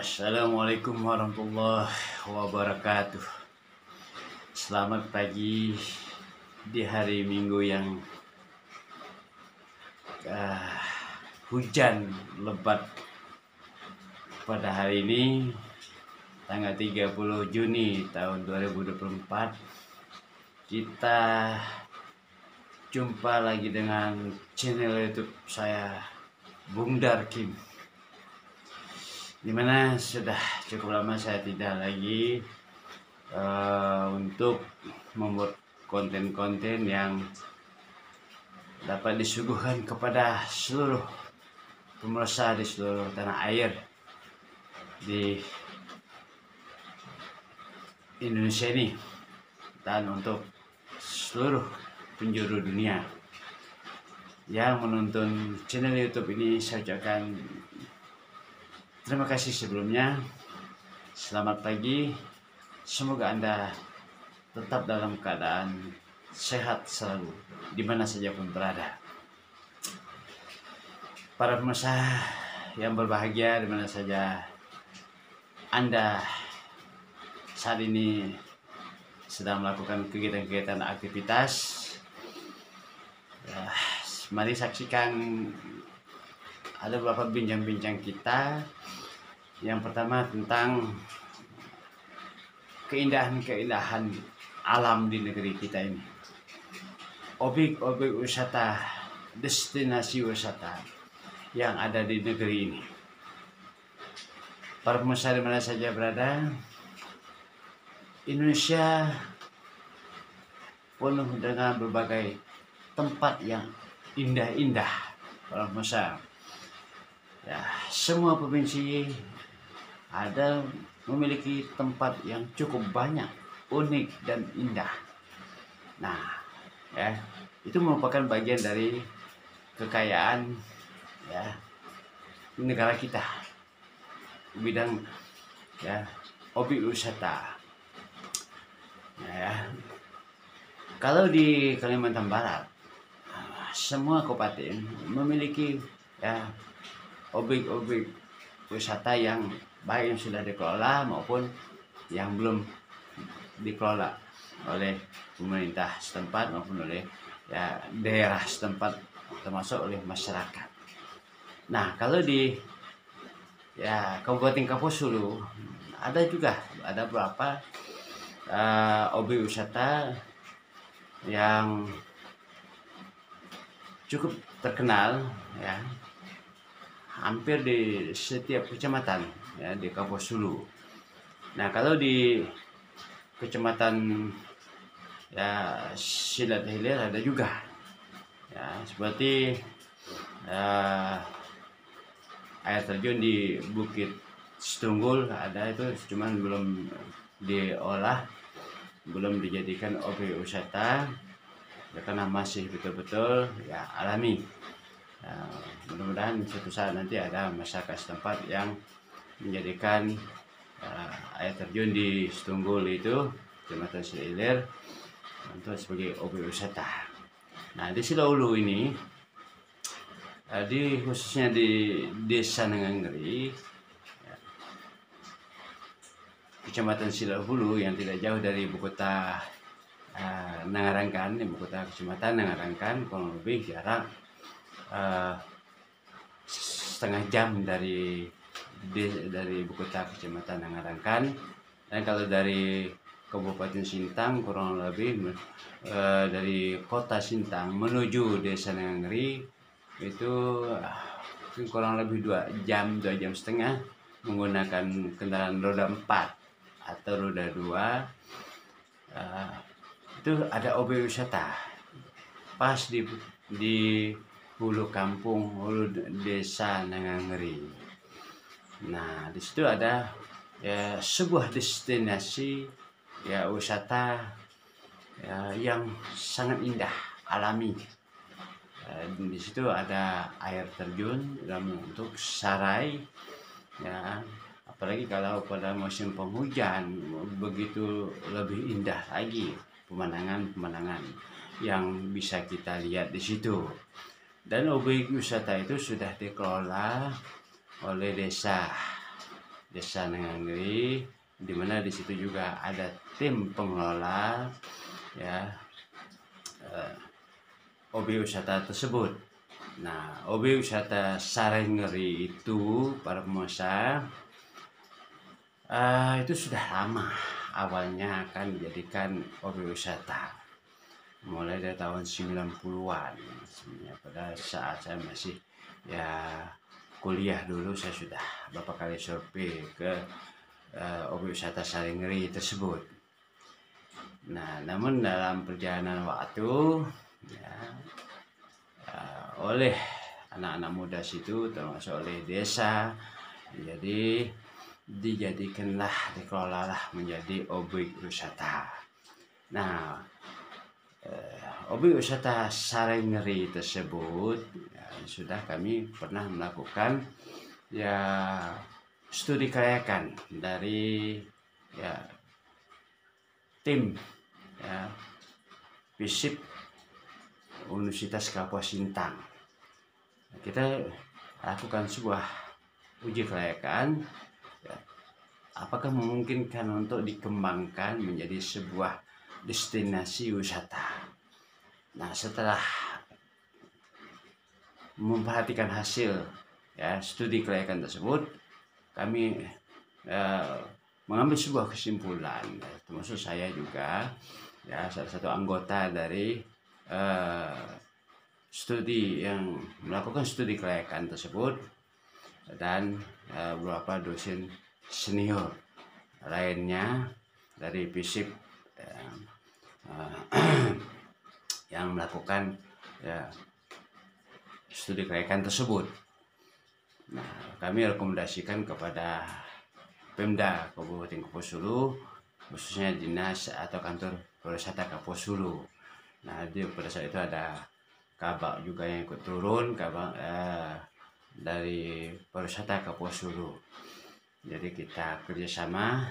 Assalamualaikum warahmatullahi wabarakatuh. Selamat pagi di hari Minggu yang hujan lebat pada hari ini, tanggal 30 Juni tahun 2024. Kita jumpa lagi dengan channel YouTube saya, Bung Darkim, dimana sudah cukup lama saya tidak lagi untuk membuat konten-konten yang dapat disuguhkan kepada seluruh pemirsa di seluruh tanah air di Indonesia ini dan untuk seluruh penjuru dunia yang menonton channel YouTube ini. Saya ucapkan terima kasih sebelumnya. Selamat pagi. Semoga Anda tetap dalam keadaan sehat selalu, di mana saja pun berada. Para pemirsa yang berbahagia, di mana saja Anda saat ini sedang melakukan kegiatan-kegiatan aktivitas, mari saksikan ada beberapa bincang-bincang kita. Yang pertama tentang keindahan-keindahan alam di negeri kita ini, objek-objek wisata, destinasi wisata yang ada di negeri ini. Para pemirsa di mana saja berada, Indonesia penuh dengan berbagai tempat yang indah-indah. Para pemirsa, ya, semua provinsi ada memiliki tempat yang cukup banyak, unik dan indah. Nah, ya, itu merupakan bagian dari kekayaan, ya, negara kita bidang, ya, objek wisata. Ya, kalau di Kalimantan Barat, semua kabupaten memiliki, ya, objek-objek wisata yang baik yang sudah dikelola maupun yang belum dikelola oleh pemerintah setempat maupun oleh, ya, daerah setempat, termasuk oleh masyarakat. Nah, kalau di, ya, Kabupaten Kapuas Hulu ada beberapa objek wisata yang cukup terkenal, ya, hampir di setiap kecamatan, ya, di Kapuas Hulu. Nah, kalau di kecamatan, ya, Silat Hilir ada juga, ya, seperti air terjun di Bukit Setunggul ada, itu cuman belum diolah, belum dijadikan objek wisata, ya, karena masih betul-betul, ya, alami. Mudah-mudahan suatu saat nanti ada masyarakat setempat yang menjadikan air terjun di Setunggul itu, Kecamatan Silir, untuk sebagai objek wisata. Nah, di Sila Hulu ini, khususnya di Desa Nanganggeri, ya, Kecamatan Sila Hulu yang tidak jauh dari ibu kota Nangarangkan, ibu kota Kecamatan Nangarangkan, kurang lebih jarak setengah jam dari ibu kota Kecamatan Nangarangkan. Dan kalau dari Kabupaten Sintang, kurang lebih dari kota Sintang menuju Desa Nanganggeri itu kurang lebih 2 jam setengah menggunakan kendaraan roda 4 atau roda 2. Itu ada objek wisata pas di hulu kampung, hulu Desa Nanganggeri. Nah, di situ ada, ya, sebuah destinasi, ya, wisata, ya, yang sangat indah, alami. Di situ ada air terjun dalam bentuk sarai, ya, apalagi kalau pada musim penghujan begitu lebih indah lagi pemandangan yang bisa kita lihat di situ. Dan objek wisata itu sudah dikelola oleh desa. Desa Nenggangri, di mana di situ juga ada tim pengelola ya objek wisata tersebut. Nah, objek wisata Sarenggeri itu para pemirsa itu sudah lama awalnya akan dijadikan objek wisata mulai dari tahun 90-an sebenarnya. Pada saat saya masih ya kuliah dulu, saya sudah beberapa kali survei ke objek wisata Sarenggeri tersebut. Nah, namun dalam perjalanan waktu ya, oleh anak-anak muda situ termasuk oleh desa, jadi dikelolalah menjadi objek wisata. Nah, objek wisata Sarenggeri tersebut ya, sudah kami pernah melakukan ya studi kelayakan dari ya tim ya FISIP Universitas Kapuas Sintang. Kita lakukan sebuah uji kelayakan ya, apakah memungkinkan untuk dikembangkan menjadi sebuah destinasi wisata. Nah, setelah memperhatikan hasil ya studi kelayakan tersebut, kami mengambil sebuah kesimpulan, termasuk saya juga ya salah satu anggota dari studi yang melakukan studi kelayakan tersebut, dan beberapa dosen senior lainnya dari FISIP yang melakukan ya studi kelayakan tersebut. Nah, kami rekomendasikan kepada Pemda Kabupaten Kapuas Hulu, khususnya dinas atau kantor pariwisata Kapuas Hulu. Nah, pada saat itu ada kabak juga yang ikut turun, kabak dari pariwisata Kapuas Hulu. Jadi kita kerjasama.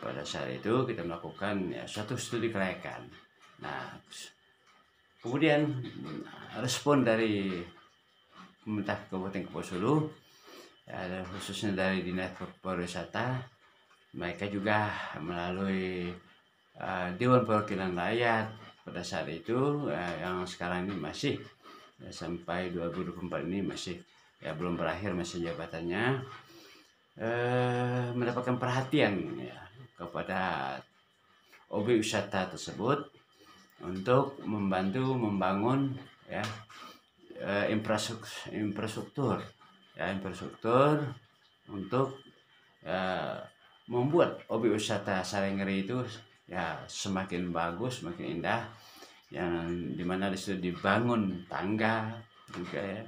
Pada saat itu kita melakukan ya, suatu studi kelayakan. Nah, kemudian respon dari pemerintah Kabupaten Kapuas Hulu, ya, khususnya dari dinas pariwisata, mereka juga melalui Dewan Perwakilan Rakyat pada saat itu yang sekarang ini masih ya, sampai 2024 ini masih ya belum berakhir masa jabatannya, mendapatkan perhatian ya kepada objek wisata tersebut untuk membantu membangun ya infrastruktur untuk membuat objek wisata Sarenggeri itu ya semakin bagus, semakin indah, yang dimana disitu dibangun tangga juga ya,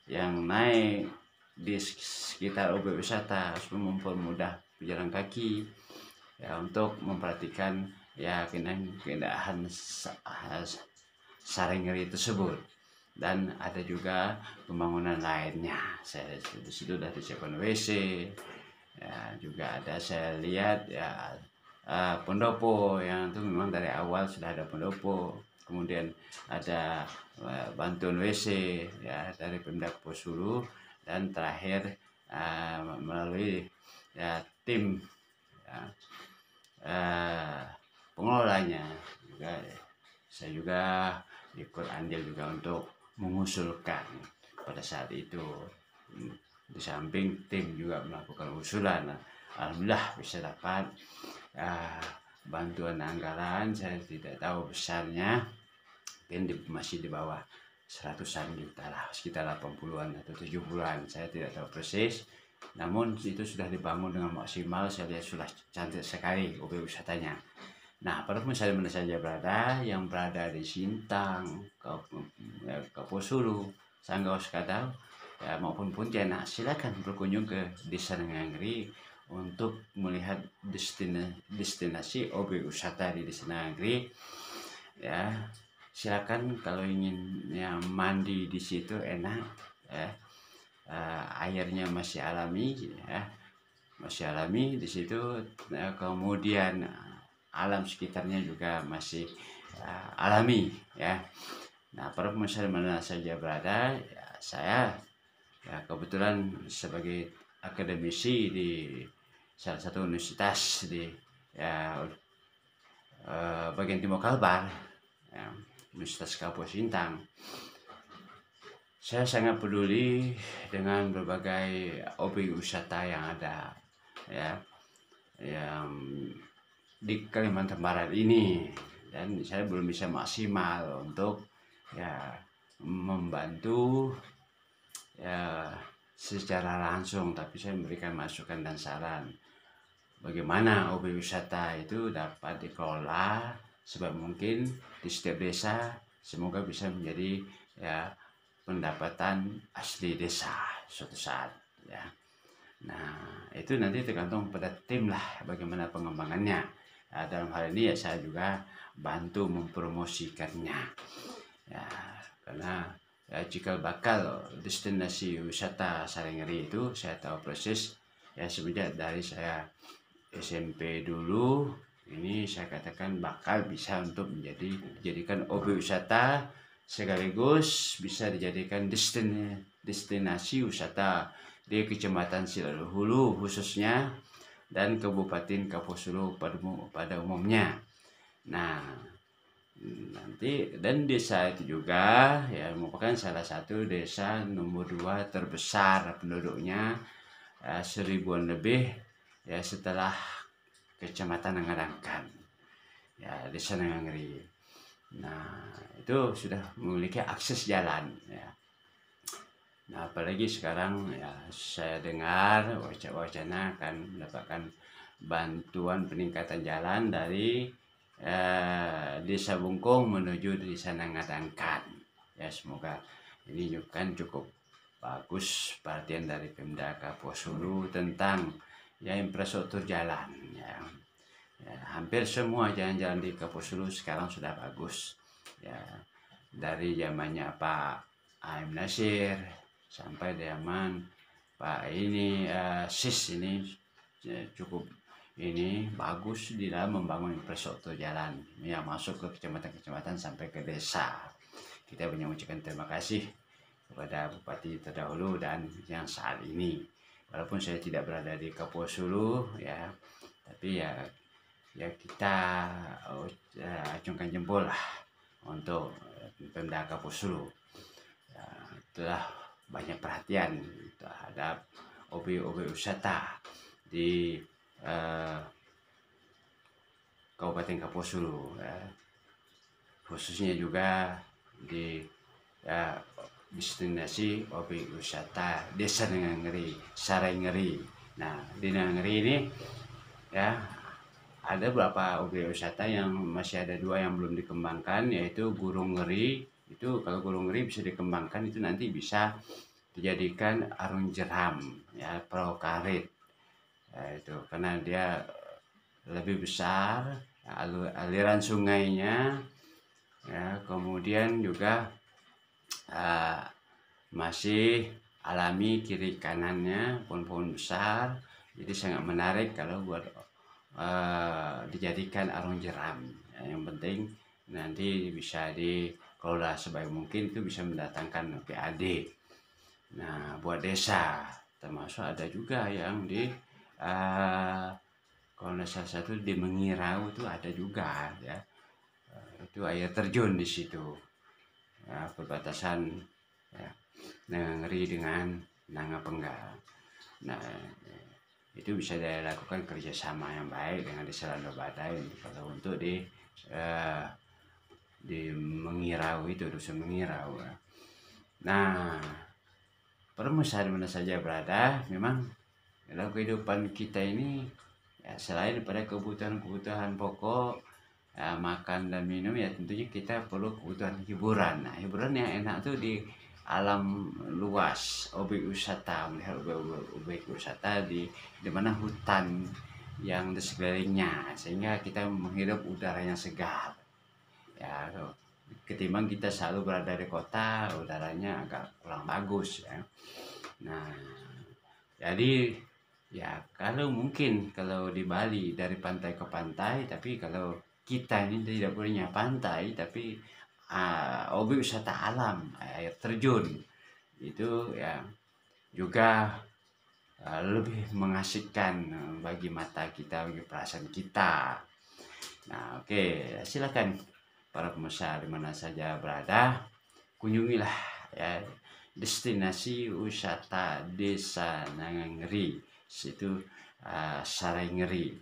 yang naik di sekitar objek wisata harus mempermudah pejalan kaki ya, untuk memperhatikan ya keindahan Sarenggeri tersebut. Dan ada juga pembangunan lainnya, saya di situ sudah disiapkan WC ya, juga ada saya lihat ya pendopo yang itu memang dari awal sudah ada pendopo, kemudian ada bantuan WC ya dari Pemda Kapuas Hulu, dan terakhir melalui ya tim ya, pengelolanya juga, saya juga ikut andil juga untuk mengusulkan pada saat itu. Di samping tim juga melakukan usulan, alhamdulillah bisa dapat bantuan anggaran. Saya tidak tahu besarnya, mungkin masih di bawah 100-an juta lah, sekitar 80-an atau 70-an, saya tidak tahu persis. Namun itu sudah dibangun dengan maksimal, saya lihat sudah cantik sekali objek wisatanya. Nah, pada pemirsa mana saja berada, yang berada di Sintang, Kapuas Hulu, Sanggau Sekadau ya, maupun Pontianak, silakan berkunjung ke Desa Nenggangri untuk melihat destinasi objek wisata di Desa Nenggangri ya. Silakan kalau ingin ya, mandi di situ enak ya, airnya masih alami ya, masih alami di situ, kemudian alam sekitarnya juga masih alami ya. Nah, para pemirsa mana saja berada ya, saya Ya, kebetulan sebagai akademisi di salah satu universitas di ya, bagian Timur Kalbar, ya, Universitas Kapuas Sintang. Saya sangat peduli dengan berbagai objek wisata yang ada, ya, yang di Kalimantan Barat ini, dan saya belum bisa maksimal untuk ya membantu ya secara langsung, tapi saya memberikan masukan dan saran bagaimana objek wisata itu dapat dikelola sebab mungkin di setiap desa, semoga bisa menjadi ya pendapatan asli desa suatu saat, ya. Nah, itu nanti tergantung pada tim lah bagaimana pengembangannya. Nah, dalam hal ini ya saya juga bantu mempromosikannya, ya, karena ya, cikal bakal destinasi wisata Saryngeri itu saya tahu proses ya semenjak dari saya SMP dulu. Ini saya katakan bakal bisa untuk dijadikan objek wisata sekaligus bisa dijadikan destinasi wisata di Kecamatan Silaluhulu khususnya dan Kabupaten Kapuas Hulu pada umumnya. Nah, nanti dan desa itu juga ya merupakan salah satu desa nomor 2 terbesar penduduknya, 1000-an lebih ya setelah Kecamatan Nangarangkan, ya Desa Nangangrei. Nah, itu sudah memiliki akses jalan, ya. Nah, apalagi sekarang ya saya dengar wacana akan mendapatkan bantuan peningkatan jalan dari Desa Bungkung menuju Desa Nangarangkan. Ya, semoga ini kan cukup bagus perhatian dari Pemda Kapuas Hulu tentang ya infrastruktur jalan, ya. Ya, hampir semua jalan-jalan di Kapuas Hulu sekarang sudah bagus, ya, dari zamannya Pak A.M. Nasir sampai zaman Pak ini SIS ini ya, cukup ini bagus di dalam membangun infrastruktur jalan yang masuk ke kecamatan-kecamatan sampai ke desa. Kita mengucapkan terima kasih kepada Bupati terdahulu dan yang saat ini. Walaupun saya tidak berada di Kapuas Hulu, ya, tapi ya kita acungkan jempol lah untuk Pemda Kapuas Hulu. Ya, telah banyak perhatian terhadap objek-objek wisata di Kabupaten Kapuas Hulu, ya. Khususnya juga di ya, destinasi objek wisata Desa Nangangrei, Saryngeri. Nah, di Nangangrei ini ya ada beberapa objek wisata yang masih ada 2 yang belum dikembangkan, yaitu Gurung Ngeri. Itu kalau Gurung Ngeri bisa dikembangkan itu nanti bisa dijadikan arung jeram, ya, perahu karet, ya, itu karena dia lebih besar, aliran sungainya, ya, kemudian juga masih alami kiri kanannya pohon-pohon besar, jadi sangat menarik kalau buat dijadikan arung jeram, ya. Yang penting nanti bisa dikelola sebaik mungkin, itu bisa mendatangkan PAD. Nah, buat desa termasuk ada juga yang di kalau salah satu di Mengirau itu ada juga, ya, itu air terjun di situ, ya, perbatasan ya, Nangangrei dengan Nangapenggal. Nah, itu bisa dilakukan kerjasama yang baik dengan Desa Lando Badai kalau untuk di Mengirau itu, Dusun Mengirau. Nah, permasalahan mana saja berada, memang dalam kehidupan kita ini ya, selain daripada kebutuhan pokok, ya, makan dan minum, ya tentunya kita perlu kebutuhan hiburan. Nah, hiburan yang enak tuh di alam luas, objek wisata, melihat objek wisata di mana hutan yang di sekelilingnya, sehingga kita menghirup udara yang segar, ya, ketimbang kita selalu berada di kota, udaranya agak kurang bagus, ya. Nah, jadi ya kalau mungkin kalau di Bali dari pantai ke pantai, tapi kalau kita ini tidak punya pantai tapi objek wisata alam, air terjun itu ya juga lebih mengasihkan bagi mata kita, bagi perasaan kita. Nah, oke, silakan para pemirsa di mana saja berada, kunjungilah ya destinasi wisata Desa Nangangeri, situ Sarengeri.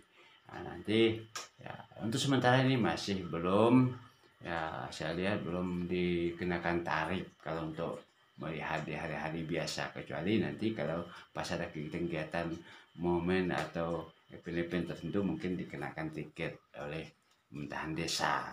Nah, nanti ya untuk sementara ini masih belum, ya saya lihat belum dikenakan tarif kalau untuk melihat di hari-hari biasa, kecuali nanti kalau pas ada kegiatan momen atau event-event tertentu mungkin dikenakan tiket oleh pemerintahan desa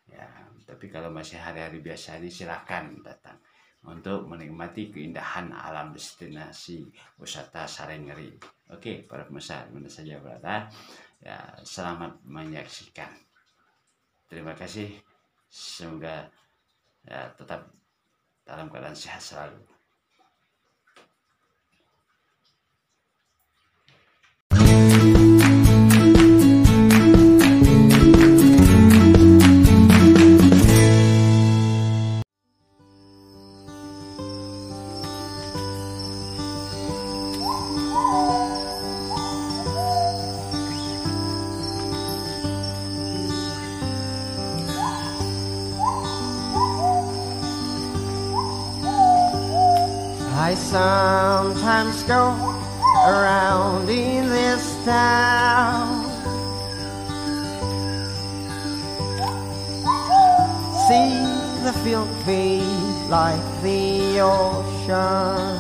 ya. Tapi kalau masih hari-hari biasa ini silakan datang untuk menikmati keindahan alam destinasi wisata Sarengeri. Oke, para pemirsa mana saja berada, ya selamat menyaksikan. Terima kasih, semoga ya tetap dalam keadaan sehat selalu. I sometimes go around in this town, see the field be like the ocean.